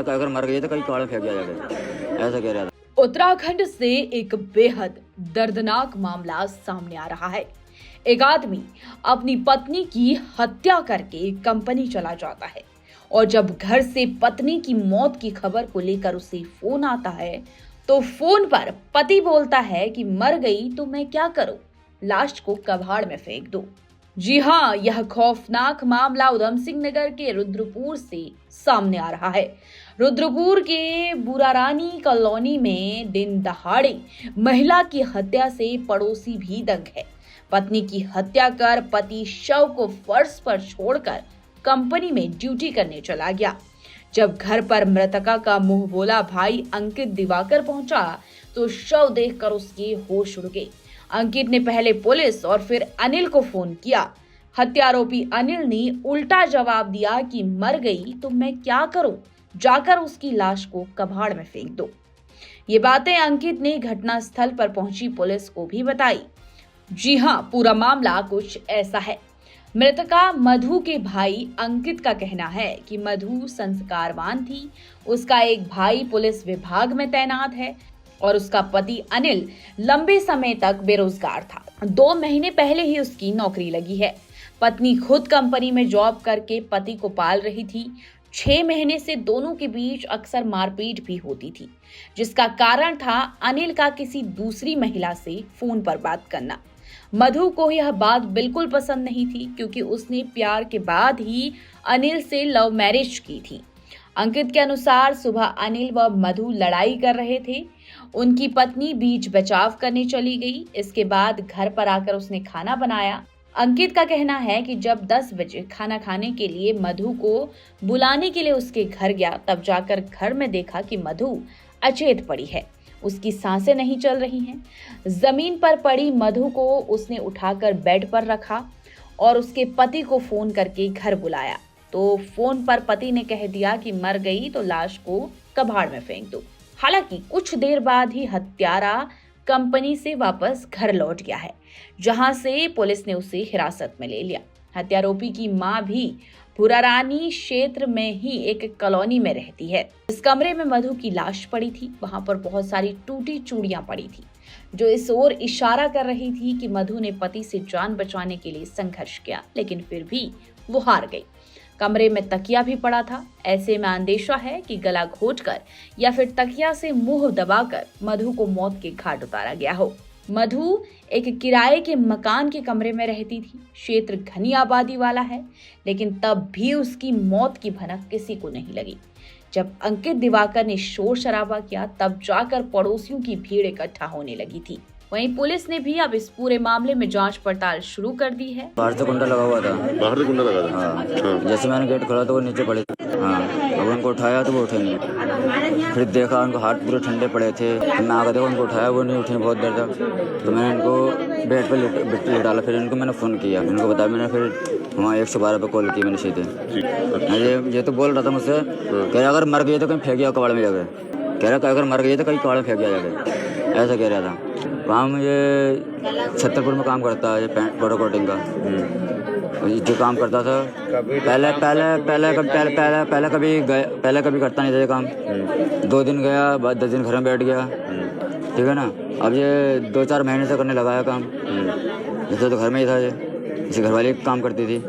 अगर मर गई तो कहीं काड़ में फेंक दिया जाएगा, ऐसा कह रहा था। उत्तराखंड से एक बेहद दर्दनाक मामला सामने आ रहा है। एक आदमी अपनी पत्नी की हत्या करके कंपनी चला जाता है और जब घर से पत्नी की मौत की खबर को लेकर उसे फोन आता है तो फोन पर पति बोलता है कि मर गई तो मैं क्या करूं, लाश को कबाड़ में फेंक दो। जी हां, यह खौफनाक मामला उधम सिंह नगर के रुद्रपुर से सामने आ रहा है। रुद्रपुर के बुरारानी कॉलोनी में दिन दहाड़े महिला की हत्या से पड़ोसी भी दंग है। पत्नी की हत्या कर पति शव को फर्श पर छोड़कर कंपनी में ड्यूटी करने चला गया। जब घर पर मृतका का मुंह बोला भाई अंकित दिवाकर पहुंचा तो शव देखकर उसके होश उड़ गए। अंकित ने पहले पुलिस और फिर अनिल को फोन किया। हत्यारोपी अनिल ने उल्टा जवाब दिया कि मर गई तो मैं क्या करूं, जाकर उसकी लाश को कबाड़ में फेंक दो। ये बातें अंकित ने घटनास्थल पर पहुंची पुलिस को भी बताई। जी हां, पूरा मामला कुछ ऐसा है। मृतका मधु के भाई अंकित का कहना है कि मधु संस्कारवान थी। उसका एक भाई पुलिस विभाग में तैनात है और उसका पति अनिल लंबे समय तक बेरोजगार था। 2 महीने पहले ही उसकी नौकरी लगी है। पत्नी खुद कंपनी में जॉब करके पति को पाल रही थी। 6 महीने से दोनों के बीच अक्सर मारपीट भी होती थी, जिसका कारण था अनिल का किसी दूसरी महिला से फोन पर बात करना। मधु को यह बात बिल्कुल पसंद नहीं थी क्योंकि उसने प्यार के बाद ही अनिल से लव मैरिज की थी। अंकित के अनुसार सुबह अनिल व मधु लड़ाई कर रहे थे। उनकी पत्नी बीच बचाव करने चली गई। इसके बाद घर पर आकर उसने खाना बनाया। अंकित का कहना है कि जब 10 बजे खाना खाने के लिए मधु को बुलाने के लिए उसके घर गया, तब जाकर घर में देखा कि मधु अचेत पड़ी है। उसकी सांसें नहीं चल रही हैं। जमीन पर पड़ी मधु को उसने उठाकर बेड पर रखा और उसके पति को फोन करके घर बुलाया तो फोन पर पति ने कह दिया कि मर गई तो लाश को कबाड़ में फेंक दो। हालांकि कुछ देर बाद ही हत्यारा कंपनी से वापस घर लौट गया है, जहां से पुलिस ने उसे हिरासत में ले लिया। हत्यारोपी की मां भी बुरारानी क्षेत्र में ही एक कॉलोनी में रहती है। इस कमरे में मधु की लाश पड़ी थी। वहां पर बहुत सारी टूटी चूड़ियां पड़ी थी, जो इस ओर इशारा कर रही थी कि मधु ने पति से जान बचाने के लिए संघर्ष किया, लेकिन फिर भी वो हार गई। कमरे में तकिया भी पड़ा था। ऐसे में अंदेशा है कि गला घोंटकर या फिर तकिया से मुंह दबाकर मधु को मौत के घाट उतारा गया हो। मधु एक किराए के मकान के कमरे में रहती थी। क्षेत्र घनी आबादी वाला है, लेकिन तब भी उसकी मौत की भनक किसी को नहीं लगी। जब अंकित दिवाकर ने शोर शराबा किया, तब जाकर पड़ोसियों की भीड़ इकट्ठा होने लगी थी। वहीं पुलिस ने भी अब इस पूरे मामले में जांच पड़ताल शुरू कर दी है। बाहर से कुंडा लगा हुआ था। बाहर से कुंडा लगा था? हाँ। जैसे मैंने गेट खोला तो वो नीचे पड़े। हाँ, अब उनको उठाया तो वो उठे नहीं। फिर देखा उनको हाथ पूरे ठंडे पड़े थे। मैं आकर देखा उनको उठाया, वो नहीं उठे, बहुत दर्द था। तो मैंने इनको बेड पर लिटा डाला। फिर इनको मैंने फ़ोन किया, इनको बताया मैंने। फिर वहाँ 112 पे कॉल की मैंने सीधे। ये तो बोल रहा था मुझसे, कह रहा अगर मर गई तो कहीं फेंक गया कबाड़ में जाकर। कह रहा अगर मर गई तो कहीं कबाड़ में फेंक दिया जाकर, ऐसा कह रहा था। वहाँ मुझे छतरपुर में काम करता है, ये फोटो कोटिंग का जो काम करता था। पहले कभी करता नहीं था ये काम। 2 दिन गया, बाद 10 दिन घर में बैठ गया, ठीक है ना। अब ये 2-4 महीने से करने लगा है काम। जैसे तो घर में ही था, ये इसी घर वाली काम करती थी।